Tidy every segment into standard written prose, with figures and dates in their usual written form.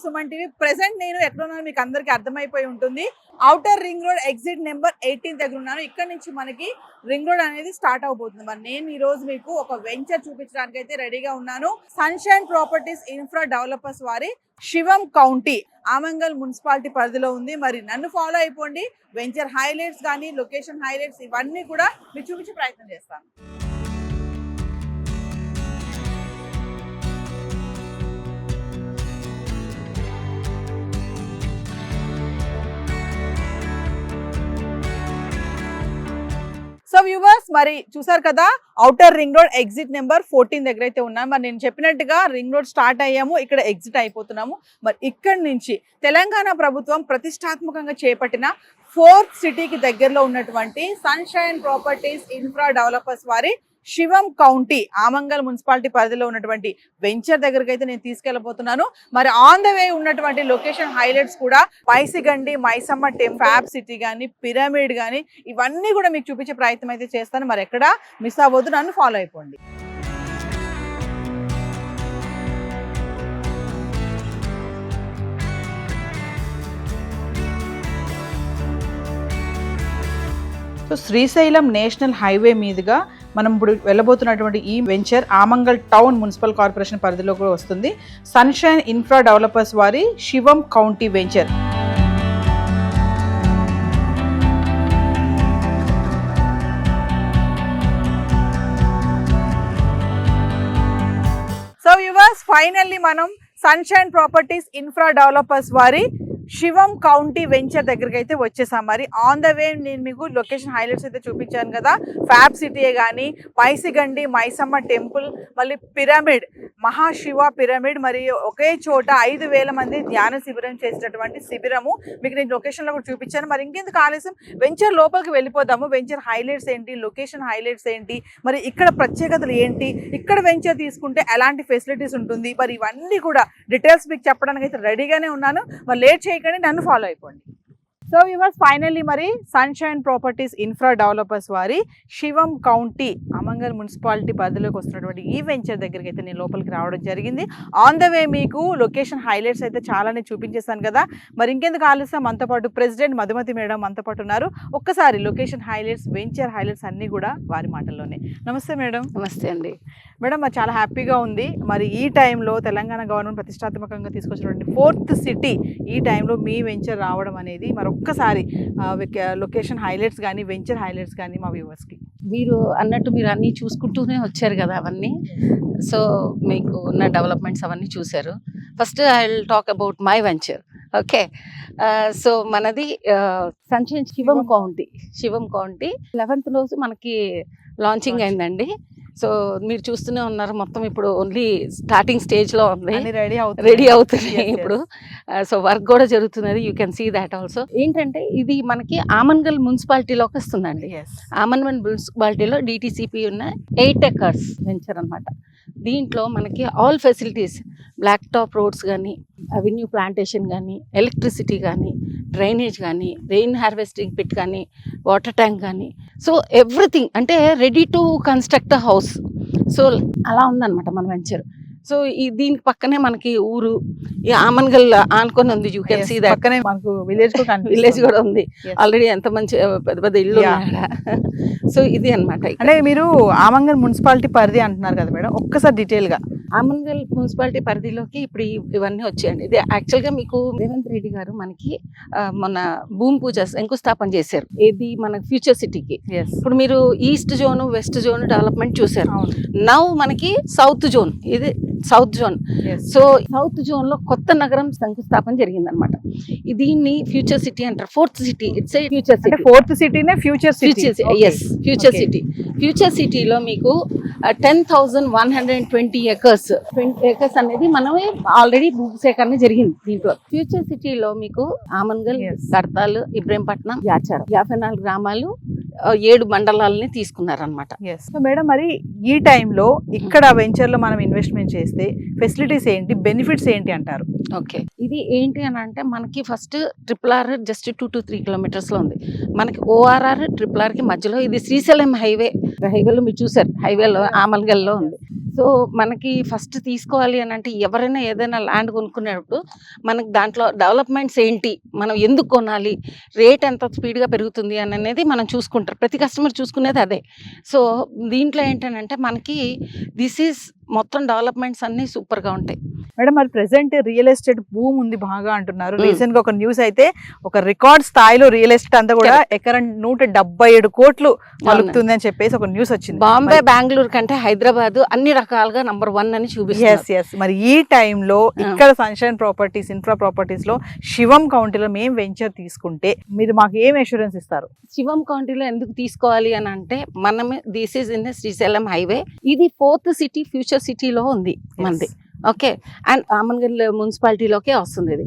Suman TV. Present నేను ఎక్కడ ఉన్నానో మీకు అందరికీ అర్థమైపోయి ఉంటుంది. Outer ring road exit number 18 దగ్గర ఉన్నాను. ఇక్కడ నుంచి మనకి రింగ్ రోడ్ అనేది స్టార్ట్ అవబోతుంది. మరి నేను ఈ రోజు మీకు ఒక వెంచర్ చూపించడానికి అయితే రెడీగా ఉన్నాను. సన్షైన్ ప్రాపర్టీస్ ఇన్ఫ్రా డెవలపర్స్ వారి శివం కౌంటీ ఆమంగల్ మున్సిపాలిటీ పరిధిలో ఉంది. మరి నన్ను ఫాలో అయిపోండి. వెంచర్ హైలైట్స్ కానీ లొకేషన్ హైలైట్స్ ఇవన్నీ కూడా మీకు చూపించే ప్రయత్నం చేస్తాను. సో వ్యూవర్స్, మరి చూసారు కదా, outer ring road exit number 14 దగ్గర అయితే ఉన్నాను. మరి నేను చెప్పినట్టుగా రింగ్ రోడ్ స్టార్ట్ అయ్యాము, ఇక్కడ ఎగ్జిట్ అయిపోతున్నాము. మరి ఇక్కడి నుంచి తెలంగాణ ప్రభుత్వం ప్రతిష్టాత్మకంగా చేపట్టిన 4th సిటీకి దగ్గరలో ఉన్నటువంటి సన్షైన్ ప్రాపర్టీస్ ఇన్ఫ్రా డెవలపర్స్ వారి శివం కౌంటీ ఆమంగల్ మున్సిపాలిటీ పరిధిలో ఉన్నటువంటి వెంచర్ దగ్గరికి అయితే నేను తీసుకెళ్ళబోతున్నాను. మరి ఆన్ ద వే ఉన్నటువంటి లొకేషన్ హైలైట్స్ కూడా పైసిగండి, మైసమ్మ టెంపుల్, ఫ్యాబ్ సిటీ కానీ, పిరమిడ్ కానీ ఇవన్నీ కూడా మీకు చూపించే ప్రయత్నం అయితే చేస్తాను. మరి ఎక్కడ మిస్ అవ్వద్దు, నన్ను ఫాలో అయిపోండి. సో శ్రీశైలం నేషనల్ హైవే మీదుగా మనం ఇప్పుడు వెళ్ళబోతున్నటువంటి ఈ venture Amangal town municipal corporation పరిధిలో కూడా వస్తుంది. సన్షైన్ ఇన్ఫ్రా డెవలపర్స్ వారి Shivam county venture. So viewers, finally మనం సన్షైన్ ప్రాపర్టీస్ ఇన్ఫ్రా డెవలపర్స్ వారి శివం కౌంటీ వెంచర్ దగ్గరికి అయితే వచ్చేసాం. మరి ఆన్ ద వే నేను మీకు లొకేషన్ హైలైట్స్ అయితే చూపించాను కదా. ఫ్యాబ్ సిటీయే కానీ, పైసిగండి, మైసమ్మ టెంపుల్, మళ్ళీ పిరమిడ్, మహాశివ పిరమిడ్, మరి ఒకే చోట 5,000 మంది ధ్యాన శిబిరం చేసినటువంటి శిబిరము మీకు నేను లొకేషన్లో కూడా చూపించాను. మరి ఇంకెందుకు ఆలస్యం, వెంచర్ లోపలికి వెళ్ళిపోదాము. వెంచర్ హైలైట్స్ ఏంటి, లొకేషన్ హైలైట్స్ ఏంటి, మరి ఇక్కడ ప్రత్యేకతలు ఏంటి, ఇక్కడ వెంచర్ తీసుకుంటే ఎలాంటి ఫెసిలిటీస్ ఉంటుంది, మరి ఇవన్నీ కూడా డీటెయిల్స్ మీకు చెప్పడానికి అయితే రెడీగానే ఉన్నాను. మరి లేట్ చేయకండి, నన్ను ఫాలో అయిపోండి. సో వ్యూవర్స్, ఫైనల్లీ మరి సన్షైన్ ప్రాపర్టీస్ ఇన్ఫ్రా డెవలపర్స్ వారి శివం కౌంటీ ఆమంగల్ మున్సిపాలిటీ పరిధిలోకి వస్తున్నటువంటి ఈ వెంచర్ దగ్గరికి అయితే నేను లోపలికి రావడం జరిగింది. ఆన్ ద వే మీకు లొకేషన్ హైలైట్స్ అయితే చాలానే చూపించేస్తాను కదా. మరి ఇంకెందుకు ఆలస్యం, మనతో పాటు ప్రెసిడెంట్ మధుమతి మేడం మనతో పాటు ఉన్నారు. ఒక్కసారి లొకేషన్ హైలైట్స్, వెంచర్ హైలైట్స్ అన్నీ కూడా వారి మాటల్లోనే. నమస్తే మేడం. నమస్తే అండి. మేడం, మరి చాలా హ్యాపీగా ఉంది. మరి ఈ టైంలో తెలంగాణ గవర్నమెంట్ ప్రతిష్టాత్మకంగా తీసుకొచ్చినటువంటి 4th సిటీ ఈ టైంలో మీ వెంచర్ రావడం అనేది, మరి ఒక్కసారి లొకేషన్ హైలైట్స్ కానీ వెంచర్ హైలైట్స్ కానీ మా వ్యూవర్స్కి. మీరు అన్నట్టు మీరు అన్నీ చూసుకుంటూనే వచ్చారు కదా అవన్నీ. సో మీకు ఉన్న డెవలప్మెంట్స్ అవన్నీ చూశారు. First I will talk about my venture. Okay, so మనది సన్షైన్ శివం కౌంటీ. 11th రోజు మనకి లాంచింగ్ అయిందండి. సో మీరు చూస్తూనే ఉన్నారు, మొత్తం ఇప్పుడు ఓన్లీ స్టార్టింగ్ స్టేజ్లో ఉంది, రెడీ అవుతుంది ఇప్పుడు. సో వర్క్ కూడా జరుగుతున్నది, you can see that also. ఏంటంటే ఇది మనకి ఆమన్గల్ మున్సిపాలిటీలోకి వస్తుందండి. ఆమన్గల్ మున్సిపాలిటీలో డిటిసిపి ఉన్న 8 acres వెంచర్ అనమాట. దీంట్లో మనకి all facilities, black top roads కానీ, అవెన్యూ ప్లాంటేషన్ కానీ, ఎలక్ట్రిసిటీ కానీ, డ్రైనేజ్ కానీ, రెయిన్ హార్వెస్టింగ్ పిట్ కానీ, వాటర్ ట్యాంక్ కానీ, సో ఎవ్రీథింగ్ అంటే ready to construct a house. So అలా ఉందన్నమాట మన వెంచర్. సో ఈ దీనికి పక్కనే మనకి ఊరు ఈ ఆమన్గల్ ఆనుకొని ఉంది. You can see that. పక్కనే మనకు విలేజ్ కూడా ఉంది ఆల్రెడీ. ఎంత మంచి పెద్ద పెద్ద ఇల్లు. సో ఇది అన్నమాట. అంటే మీరు ఆమంగల్ మున్సిపాలిటీ పరిధి అంటున్నారు కదా మేడం, ఒక్కసారి డీటెయిల్ గా. ఆమన్గల్ మున్సిపాలిటీ పరిధిలోకి ఇప్పుడు ఇవన్నీ వచ్చాయండి. ఇది యాక్చువల్గా మీకు రేవంత్ రెడ్డి గారు మనకి మన భూమి పూజ శంకుస్థాపన చేశారు. ఇది మన ఫ్యూచర్ సిటీకి. ఇప్పుడు మీరు east zone, west zone development చూశారు. నౌ మనకి సౌత్ జోన్, ఇది south zone. So south zone లో కొత్త నగరం శంకుస్థాపన జరిగింది అనమాట. దీన్ని ఫ్యూచర్ సిటీ అంటారు. 4th city, it's a future city. 4th సిటీనే future city. Yes, future city. Future సిటీలో మీకు 10,120 acres అనేది మనమే ఆల్రెడీ భూసేకరణ జరిగింది దీంట్లో. ఫ్యూచర్ సిటీలో మీకు ఆమన్గల్, కడతాల్, ఇబ్రహీంపట్నం, యాచారం 54 గ్రామాలు, 7 మండలాలని తీసుకున్నారనమాట. మేడం, మరి ఈ టైంలో ఇక్కడ వెంచర్ లో మనం ఇన్వెస్ట్మెంట్ చేస్తే ఫెసిలిటీస్ ఏంటి, బెనిఫిట్స్ ఏంటి అంటారు? ఓకే, ఇది ఏంటి అని అంటే మనకి first RRR just 2 to 3 kilometers లో ఉంది. మనకి ORR RRR కి మధ్యలో ఇది శ్రీశైలం హైవేలో మీరు చూసారు, హైవేలో ఆమన్గల్లో ఉంది. సో సో మనకి ఫస్ట్ తీసుకోవాలి అని అంటే ఎవరైనా ఏదైనా ల్యాండ్ కొనుక్కునేటప్పుడు మనకి దాంట్లో డెవలప్మెంట్స్ ఏంటి, మనం ఎందుకు కొనాలి, రేట్ ఎంత స్పీడ్గా పెరుగుతుంది అని అనేది మనం చూసుకుంటారు. ప్రతి కస్టమర్ చూసుకునేది అదే. సో దీంట్లో ఏంటంటే మనకి దిస్ ఈజ్ మొత్తం డెవలప్మెంట్స్ అన్నీ సూపర్గా ఉంటాయి. మేడం మరి ప్రెసెంట్ రియల్ ఎస్టేట్ భూమి ఉంది బాగా అంటున్నారు. రీసెంట్ గా ఒక న్యూస్ అయితే ఒక రికార్డ్ స్థాయిలో రియల్ ఎస్టేట్ అంతా కూడా ఎకరం 177 కోట్లు పలుకుతుంది అని చెప్పేసి ఒక న్యూస్ వచ్చింది. బాంబే, బెంగళూరు కంటే హైదరాబాద్ అన్ని రకాలుగా నంబర్ 1 అని చూపిస్తుంది. మరి ఈ టైంలో ఇక్కడ సన్షైన్ ప్రాపర్టీస్, ఇన్ఫ్రా ప్రాపర్టీస్ లో శివం కౌంటీలో మేము వెంచర్ తీసుకుంటే మీరు మాకు ఏం అష్యూరెన్స్ ఇస్తారు? శివం కౌంటీలో ఎందుకు తీసుకోవాలి అని అంటే మనమే this is in Srisailam highway. ఇది 4th సిటీ, ఫ్యూచర్ సిటీలో ఉంది మనది. ఓకే, అండ్ ఆమన్గల్ మున్సిపాలిటీలోకే వస్తుంది ఇది.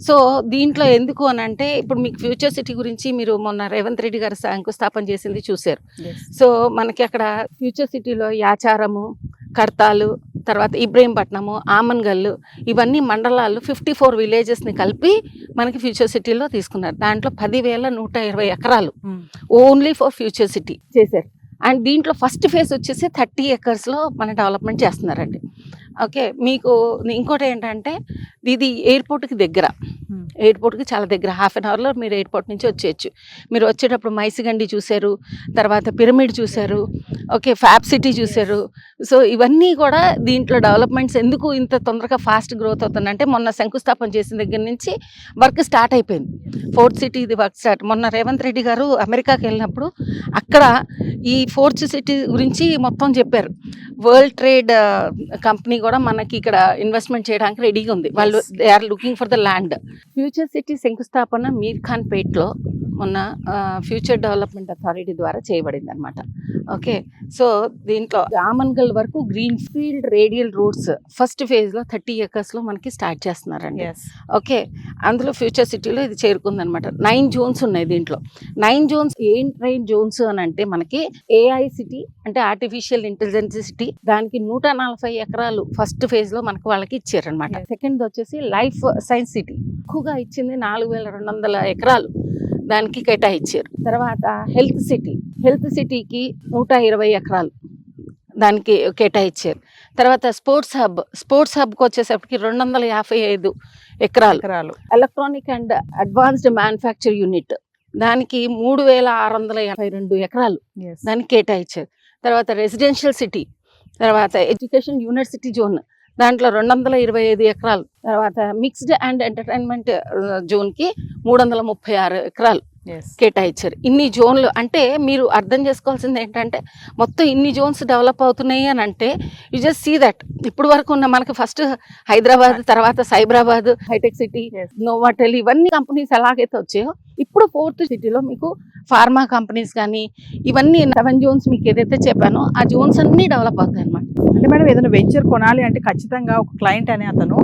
సో దీంట్లో ఎందుకు అని అంటే ఇప్పుడు మీకు ఫ్యూచర్ సిటీ గురించి మీరు మొన్న రేవంత్ రెడ్డి గారు శంకుస్థాపన చేసింది చూశారు. సో మనకి అక్కడ ఫ్యూచర్ సిటీలో యాచారము, కర్తాలు, తర్వాత ఇబ్రహీంపట్నము, ఆమన్గల్, ఇవన్నీ మండలాలు 54 విలేజెస్ని కలిపి మనకి ఫ్యూచర్ సిటీలో తీసుకున్నారు. దాంట్లో 10,120 ఎకరాలు ఓన్లీ ఫర్ ఫ్యూచర్ సిటీ చేశారు. అండ్ దీంట్లో ఫస్ట్ ఫేజ్ వచ్చేసి 30 ఎకర్స్లో మన డెవలప్మెంట్ చేస్తున్నారండి. ఓకే, మీకు ఇంకోటి ఏంటంటే ఇది ఎయిర్పోర్ట్కి దగ్గర, ఎయిర్పోర్ట్కి చాలా దగ్గర, హాఫ్ అన్ అవర్లో మీరు ఎయిర్పోర్ట్ నుంచి వచ్చేయచ్చు. మీరు వచ్చేటప్పుడు మైసిగండి చూశారు, తర్వాత పిరమిడ్ చూశారు, ఓకే, ఫ్యాబ్ సిటీ చూశారు. సో ఇవన్నీ కూడా దీంట్లో డెవలప్మెంట్స్ ఎందుకు ఇంత తొందరగా ఫాస్ట్ గ్రోత్ అవుతుందంటే మొన్న శంకుస్థాపన చేసిన దగ్గర నుంచి వర్క్ స్టార్ట్ అయిపోయింది. 4th సిటీ ఇది వర్క్ స్టార్ట్. మొన్న రేవంత్ రెడ్డి గారు అమెరికాకి వెళ్ళినప్పుడు అక్కడ ఈ 4th సిటీ గురించి మొత్తం చెప్పారు. వరల్డ్ ట్రేడ్ కంపెనీ కూడా మనకి ఇక్కడ ఇన్వెస్ట్మెంట్ చేయడానికి రెడీగా ఉంది. వాళ్ళు they are looking for the land. Future city శంకుస్థాపన మీర్ ఖాన్ పేట్లో మొన్న ఫ్యూచర్ డెవలప్మెంట్ అథారిటీ ద్వారా చేయబడింది అనమాట. ఓకే, సో దీంట్లో ఆమన్గల్ వరకు green field radial roads first ఫేజ్లో 30 ఎకర్స్లో మనకి స్టార్ట్ చేస్తున్నారండి. ఓకే, అందులో ఫ్యూచర్ సిటీలో ఇది చేరుకుందనమాట. 9 జోన్స్ ఉన్నాయి దీంట్లో. 9 జోన్స్ ఏంటి జోన్స్ అని అంటే మనకి AI సిటీ అంటే ఆర్టిఫిషియల్ ఇంటెలిజెన్స్ సిటీ, దానికి 140 ఎకరాలు ఫస్ట్ ఫేజ్లో మనకు వాళ్ళకి ఇచ్చారనమాట. సెకండ్ వచ్చేసి లైఫ్ సైన్స్ సిటీ, ఎక్కువగా ఇచ్చింది 4,200 ఎకరాలు దానికి కేటాయించారు. తర్వాత హెల్త్ సిటీకి 120 ఎకరాలు దానికి కేటాయించారు. తర్వాత స్పోర్ట్స్ హబ్కి వచ్చేసరికి 255 ఎకరాలు. Electronic and advanced manufacture unit దానికి 3,682 ఎకరాలు దానికి కేటాయించారు. తర్వాత రెసిడెన్షియల్ సిటీ, తర్వాత ఎడ్యుకేషన్ యూనివర్సిటీ జోన్ దాంట్లో 225 ఎకరాలు. తర్వాత మిక్స్డ్ అండ్ ఎంటర్టైన్మెంట్ జోన్కి 336 ఎకరాలు కేటాయించారు. ఇన్ని జోన్లు అంటే మీరు అర్థం చేసుకోవాల్సింది ఏంటంటే మొత్తం ఇన్ని జోన్స్ డెవలప్ అవుతున్నాయి అని అంటే యూ జస్ట్ సీ దట్. ఇప్పుడు వరకు ఉన్న మనకి ఫస్ట్ హైదరాబాద్, తర్వాత సైబరాబాద్, హైటెక్ సిటీ, నోవాటెల్, ఇవన్నీ కంపెనీస్ ఎలాగైతే వచ్చాయో ఇప్పుడు 4th సిటీలో మీకు ఫార్మా కంపెనీస్ కానీ ఇవన్నీ 7 జోన్స్ మీకు ఏదైతే చెప్పానో ఆ జోన్స్ అన్నీ డెవలప్ అవుతాయి అన్నమాట. అంటే మేడం ఏదైనా వెంచర్ కొనాలి అంటే ఖచ్చితంగా ఒక క్లయింట్ అనే అతను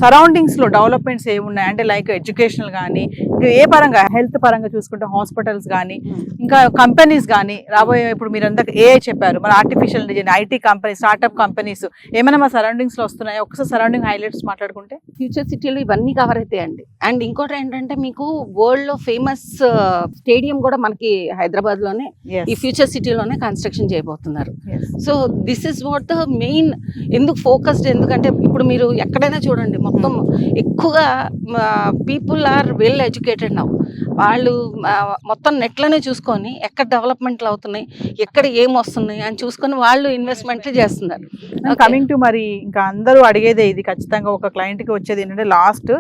సరౌండింగ్స్ లో డెవలప్మెంట్స్ ఏమున్నాయి అంటే లైక్ ఎడ్యుకేషనల్ కానీ ఇంకా ఏ పరంగా హెల్త్ పరంగా చూసుకుంటే హాస్పిటల్స్ కానీ ఇంకా కంపెనీస్ కానీ రాబోయే ఇప్పుడు మీరు అంతా AI చెప్పారు, మరి artificial intelligence, IT company, startup companies ఏమైనా మా సరౌండింగ్స్ లో వస్తున్నాయి? ఒకసారి సరౌండింగ్ హైలైట్స్ మాట్లాడుకుంటే ఫ్యూచర్ సిటీలో ఇవన్నీ కవర్ అవుతాయండి. అండ్ ఇంకోటి ఏంటంటే మీకు వరల్డ్ లో ఫేమస్ స్టేడియం కూడా మనకి హైదరాబాద్ లోనే ఈ ఫ్యూచర్ సిటీలోనే కన్స్ట్రక్షన్ చేయబోతున్నారు. So this is what the main. ఎందుకు ఫోకస్డ్, ఎందుకంటే ఇప్పుడు మీరు ఎక్కడైనా చూడండి మొత్తం ఎక్కువగా people are well educated now. వాళ్ళు మొత్తం నెట్లోనే చూసుకొని ఎక్కడ డెవలప్మెంట్లు అవుతున్నాయి, ఎక్కడ ఏం వస్తున్నాయి అని చూసుకొని వాళ్ళు ఇన్వెస్ట్మెంట్లు చేస్తున్నారు. కమింగ్ టు మరి ఇంకా అందరూ అడిగేదే ఇది, ఖచ్చితంగా ఒక క్లయింట్ కి వచ్చేది ఏంటంటే లాస్ట్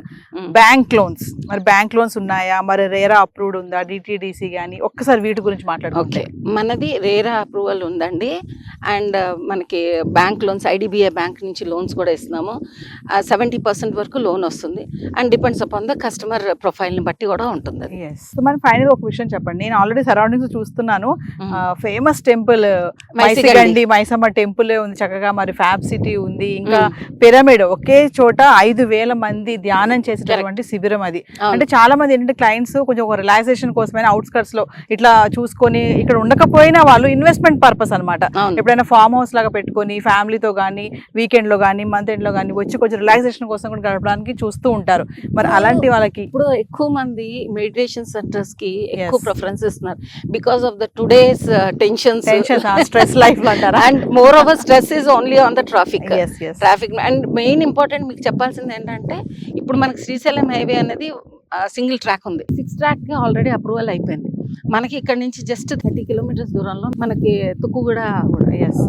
బ్యాంక్ లోన్స్. మరి బ్యాంక్ లోన్స్ ఉన్నాయా, మరి రేరా అప్రూవ్డ్ ఉందా, DTDC కానీ ఒక్కసారి వీటి గురించి మాట్లాడుకుంటే. మనది రేరా అప్రూవల్ ఉందండి. అండ్ మనకి బ్యాంక్ లోన్స్ IDBI బ్యాంక్ నుంచి లోన్స్ కూడా ఇస్తున్నాము. 70% వరకు లోన్ వస్తుంది. And depends upon the customer ప్రొఫైల్ని బట్టి కూడా ఉంటుంది. సో మరి ఫైనల్ ఒక విషయం చెప్పండి. నేను ఆల్రెడీ సరౌండింగ్స్ చూస్తున్నాను, famous temple Maisigandi Maisamma temple ఉంది చక్కగా, మరి ఫ్యాబ్ సిటీ ఉంది, ఇంకా పిరమిడ్, ఒకే చోట 5,000 మంది ధ్యానం చేసేటటువంటి శిబిరం అది. అంటే చాలా మంది ఏంటంటే క్లయింట్స్ కొంచెం ఒక రిలాక్సేషన్ కోసమైనా అవుట్స్కట్స్ లో ఇట్లా చూసుకొని ఇక్కడ ఉండకపోయినా వాళ్ళు ఇన్వెస్ట్మెంట్ పర్పస్ అనమాట, ఎప్పుడైనా ఫామ్ హౌస్ లాగా పెట్టుకొని ఫ్యామిలీతో కానీ వీకెండ్ లో కానీ మంత్ ఎండ్ లో కానీ వచ్చి కొంచెం రిలాక్సేషన్ కోసం కూడా గడపడానికి చూస్తూ ఉంటారు. మరి అలాంటి వాళ్ళకి ఇప్పుడు ఎక్కువ మంది మెడిటేషన్ ఇంక్యుబేషన్ సెంటర్స్ కి ఎక్కువ Yes. ప్రిఫరెన్స్ ఇస్తున్నారు because of the today's tensions stress life అంటారా? And moreover stress is only on the traffic yes yes traffic and main important మీకు చెప్పాల్సింది ఏంటంటే ఇప్పుడు మనకి శ్రీశైలం హైవే అనేది సింగిల్ ట్రాక్ ఉంది, 6 ట్రాక్ ఆల్రెడీ అప్రూవల్ అయిపోయింది. మనకి ఇక్కడ నుంచి జస్ట్ 30 కిలోమీటర్స్ దూరంలో మనకి Tukkuguda yes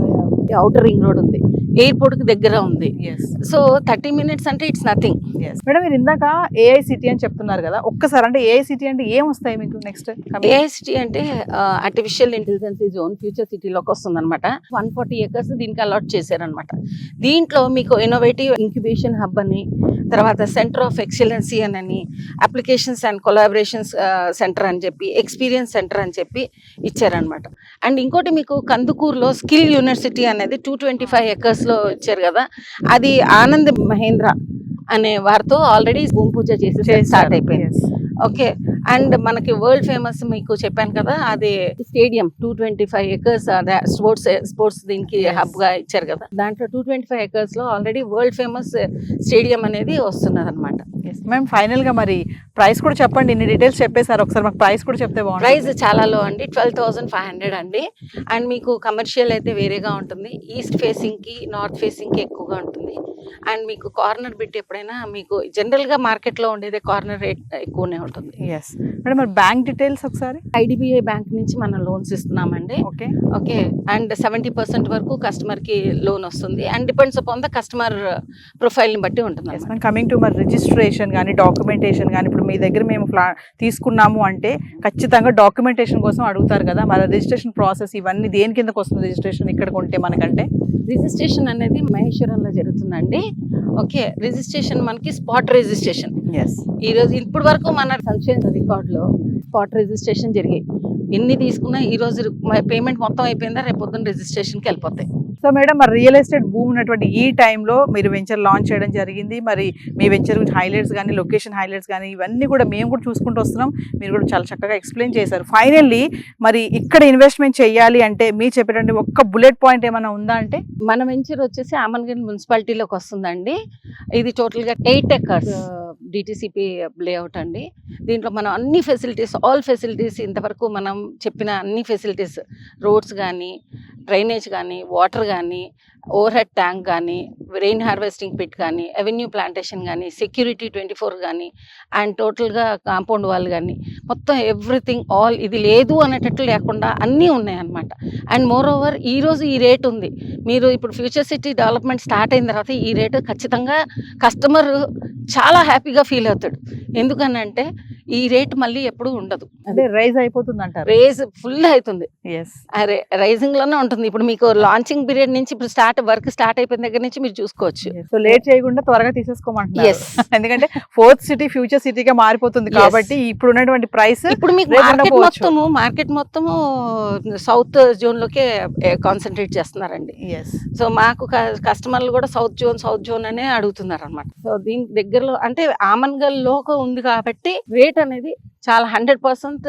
outer ring road ఉంది, ఎయిర్పోర్ట్ కి దగ్గర ఉంది. ఎస్ సో 30 minutes అంటే ఇట్స్ నథింగ్. ఎస్ మేడం, మీరు ఇందాక ఏఐ సిటీ అని చెప్తున్నారు కదా, ఒక్కసారి అంటే ఏఐ సిటీ అంటే ఏం వస్తాయి మీకు నెక్స్ట్? ఏఐసిటీ అంటే ఆర్టిఫిషియల్ ఇంటెలిజెన్స్ జోన్ ఫ్యూచర్ సిటీలోకి వస్తుంది అనమాట. 140 acres దీనికి అలాట్ చేశారనమాట. దీంట్లో మీకు ఇన్నోవేటివ్ ఇంక్యుబేషన్ హబ్ అని, తర్వాత సెంటర్ ఆఫ్ ఎక్సలెన్సీ అని, అప్లికేషన్స్ అండ్ కొలాబరేషన్స్ సెంటర్ అని చెప్పి, ఎక్స్పీరియన్స్ సెంటర్ అని చెప్పి ఇచ్చారనమాట. అండ్ ఇంకోటి మీకు కందుకూరులో స్కిల్ యూనివర్సిటీ అనేది 225 acres లో ఇచ్చారు కదా, అది ఆనంద్ మహేంద్ర అనే వారితో ఆల్రెడీ భూమి పూజ చేసి స్టార్ట్ అయిపోయింది. ఓకే, అండ్ మనకి వరల్డ్ ఫేమస్ మీకు చెప్పాను కదా, అది స్టేడియం 225 acres స్పోర్ట్స్ దీనికి హబ్ గా ఇచ్చారు కదా, దాంట్లో 225 acres లో ఆల్రెడీ వరల్డ్ ఫేమస్ స్టేడియం అనేది వస్తున్నది అనమాట. మ్యామ్ ఫైనల్ గా మరి ప్రైస్ కూడా చెప్పండి, ఇన్ని డీటెయిల్స్ చెప్పేసారు, ఒకసారి మాకు ప్రైస్ కూడా చెప్తే బాగుంటుంది. ప్రైస్ చాలా లో అండి, 12,500 అండి. అండ్ మీకు కమర్షియల్ అయితే వేరేగా ఉంటుంది, ఈస్ట్ ఫేసింగ్ కి నార్త్ ఫేసింగ్ కి ఎక్కువగా ఉంటుంది. అండ్ మీకు కార్నర్ బిట్ ఎప్పుడైనా మీకు జనరల్ గా మార్కెట్ లో ఉండేది కార్నర్ రేట్ ఎక్కువనే ఉంటుంది. ఎస్ మేడం, మరి బ్యాంక్ డీటెయిల్స్ ఒకసారి. ఐడిబిఐ బ్యాంక్ నుంచి మనం లోన్స్ ఇస్తున్నామండి. ఓకే ఓకే, అండ్ 70% వరకు కస్టమర్ కి లోన్ వస్తుంది. And depends upon the customer profile ని బట్టి ఉంటుంది. కమింగ్ టు మరి రిజిస్ట్రేషన్ కానీ డాక్యుమెంటేషన్ కానీ, ఇప్పుడు మీ దగ్గర మేము తీసుకున్నాము అంటే ఖచ్చితంగా డాక్యుమెంటేషన్ కోసం అడుగుతారు కదా, మరి రిజిస్ట్రేషన్ ప్రాసెస్ ఇవన్నీ దేని కిందకు వస్తుంది రిజిస్ట్రేషన్ ఇక్కడ కొంటే మనకంటే? రిజిస్ట్రేషన్ అనేది మహేశ్వరంలో జరుగుతుందండి. ఓకే, రిజిస్ట్రేషన్ మనకి స్పాట్ రిజిస్ట్రేషన్. ఎస్ ఈ రోజు ఇప్పటి వరకు మన సన్షైన్ రికార్డులో స్పాట్ రిజిస్ట్రేషన్ జరిగాయి. ఎన్ని తీసుకున్నా ఈ రోజు పేమెంట్ మొత్తం అయిపోయిందా, రేపు పొద్దున్న రిజిస్ట్రేషన్కి వెళ్ళిపోతాయి. సో మేడం, మరి రియల్ ఎస్టేట్ భూమి ఉన్నటువంటి ఈ టైంలో మీరు వెంచర్ లాంచ్ చేయడం జరిగింది. మరి మీ వెంచర్ గురించి హైలైట్స్ కానీ, లొకేషన్ హైలైట్స్ కానీ ఇవన్నీ కూడా మేము కూడా చూసుకుంటూ వస్తున్నాం. మీరు కూడా చాలా చక్కగా ఎక్స్ప్లెయిన్ చేశారు. ఫైనల్లీ మరి ఇక్కడ ఇన్వెస్ట్మెంట్ చేయాలి అంటే మీరు చెప్పేటంటే ఒక్క బుల్లెట్ పాయింట్ ఏమైనా ఉందా అంటే? మన వెంచర్ వచ్చేసి ఆమన్గంజ్ మున్సిపాలిటీలోకి వస్తుందండి. ఇది టోటల్గా 8 acres డిటిసిపి లేఅవుట్ అండి. దీంట్లో మనం అన్ని ఫెసిలిటీస్, ఆల్ ఫెసిలిటీస్, ఇంతవరకు మనం చెప్పిన అన్ని ఫెసిలిటీస్, రోడ్స్ కానీ, డ్రైనేజ్ కానీ, వాటర్ కానీ, ఓవర్ హెడ్ ట్యాంక్ కానీ, రెయిన్ హార్వెస్టింగ్ పిట్ కానీ, అవెన్యూ ప్లాంటేషన్ కానీ, సెక్యూరిటీ 24 కానీ, అండ్ టోటల్గా కాంపౌండ్ వాల్ కానీ, మొత్తం ఎవ్రీథింగ్ ఆల్, ఇది లేదు అనేటట్లు లేకుండా అన్నీ ఉన్నాయన్నమాట. అండ్ మోర్ ఓవర్ ఈరోజు ఈ రేట్ ఉంది. మీరు ఇప్పుడు ఫ్యూచర్ సిటీ డెవలప్మెంట్ స్టార్ట్ అయిన తర్వాత ఈ రేటు ఖచ్చితంగా కస్టమర్ చాలా హ్యాపీగా ఫీల్ అవుతాడు. ఎందుకనంటే ఈ రేట్ మళ్ళీ ఎప్పుడు ఉండదు, అదే రైజ్ అయిపోతుంది అంటారు. రేజ్ ఫుల్ అవుతుంది, ఎస్ రైజింగ్ లోనే ఉంటుంది. ఇప్పుడు మీకు లాంచింగ్ పీరియడ్ నుంచి ఇప్పుడు వర్క్ స్టార్ట్ అయిపోయిన దగ్గర నుంచి మీరు చూసుకోవచ్చు. సో లేట్ చేయకుండా త్వరగా తీసేసుకోమంటున్నారు. Yes. ఎందుకంటే 4th సిటీ ఫ్యూచర్ సిటీగా మారిపోతుంది కాబట్టి ఇప్పుడు ఉన్నటువంటి ప్రైస్ ఇప్పుడు మీకు మార్కెట్ మొత్తము సౌత్ జోన్ లోకే కాన్సన్ట్రేట్ చేస్తున్నారండి. సో మాకు కస్టమర్లు కూడా సౌత్ జోన్ అనే అడుగుతున్నారు అనమాట. సో దీని దగ్గరలో అంటే ఆమన్గల్ లోకి ఉంది కాబట్టి రేట్ అనేది చాలా 100%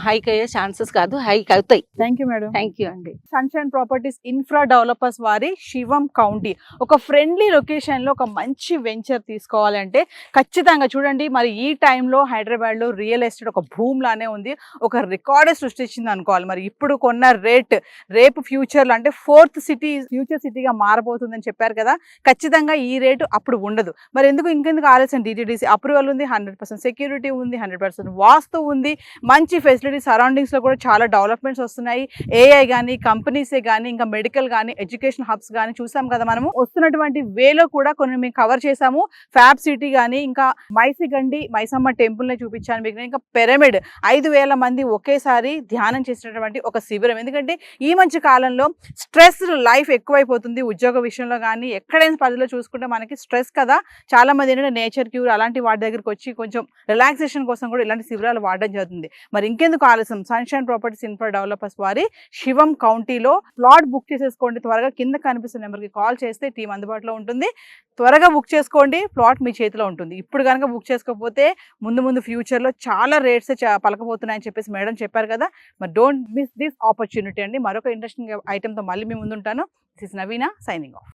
హైక్ అయ్యే ఛాన్సెస్ కాదు, హైక్ అవుతాయి. Thank you madam. Thank you అండి. సన్షైన్ ప్రాపర్టీస్ ఇన్ఫ్రా డెవలపర్స్ వారి శివం కౌంటీ ఒక ఫ్రెండ్లీ లొకేషన్ లో ఒక మంచి వెంచర్ తీసుకోవాలంటే ఖచ్చితంగా చూడండి. మరి ఈ టైంలో హైదరాబాద్ లో రియల్ ఎస్టేట్ ఒక భూమ్ లానే ఉంది, ఒక రికార్డ్ సృష్టించింది అనుకోవాలి. మరి ఇప్పుడు కొన్న రేట్ రేపు ఫ్యూచర్ లో అంటే 4th సిటీ ఫ్యూచర్ సిటీగా మారబోతుందని చెప్పారు కదా, ఖచ్చితంగా ఈ రేటు అప్పుడు ఉండదు. మరి ఇంకెందుకు ఆలస్యం? డిటిడిసి అప్రూవల్ ఉంది, 100% సెక్యూరిటీ ఉంది, 100% వాస్తు ఉంది, మంచి ఫెసిలిటీ సరౌండింగ్స్ లో కూడా చాలా డెవలప్మెంట్స్ వస్తున్నాయి. ఏఐ కానీ, కంపెనీసే కానీ, ఇంకా మెడికల్ కానీ, ఎడ్యుకేషన్ హబ్స్ కానీ చూసాం కదా మనము. వస్తున్నటువంటి వేలో కూడా కొన్ని మేము కవర్ చేసాము. ఫ్యాబ్ సిటీ కానీ, ఇంకా మైసిగండి మైసమ్మ టెంపుల్ నే చూపించాను మీకు. ఇంకా పిరమిడ్ 5,000 మంది ఒకేసారి ధ్యానం చేసినటువంటి ఒక శిబిరం. ఎందుకంటే ఈ మంచి కాలంలో స్ట్రెస్ లైఫ్ ఎక్కువైపోతుంది, ఉద్యోగ విషయంలో కానీ ఎక్కడైనా పరిధిలో చూసుకుంటే మనకి స్ట్రెస్ కదా. చాలా మంది ఏంటంటే నేచర్ క్యూర్ అలాంటి వాటి దగ్గరికి వచ్చి కొంచెం రిలాక్సేషన్ కోసం కూడా ఇలాంటి శిబిరాలు వాడడం జరుగుతుంది. మరి ఇంకెందుకు ఆలస్యం? సన్షైన్ ప్రాపర్టీస్ ఇన్ఫ్రా డెవలపర్స్ వారి శివం కౌంటీలో ప్లాట్ బుక్ చేసేసుకోండి. త్వరగా కింద కనిపిస్తున్న నెంబర్కి కాల్ చేస్తే టీం అందుబాటులో ఉంటుంది. త్వరగా బుక్ చేసుకోండి, ప్లాట్ మీ చేతిలో ఉంటుంది. ఇప్పుడు కనుక బుక్ చేసుకోకపోతే ముందు ఫ్యూచర్లో చాలా రేట్స్ పలకపోతున్నాయని చెప్పేసి మేడం చెప్పారు కదా. మరి డోంట్ మిస్ దిస్ ఆపర్చునిటీ అండి. మరొక ఇంట్రెస్టింగ్ ఐటెంతో మళ్ళీ మీ ముందు ఉంటాను. This is Naveena signing of.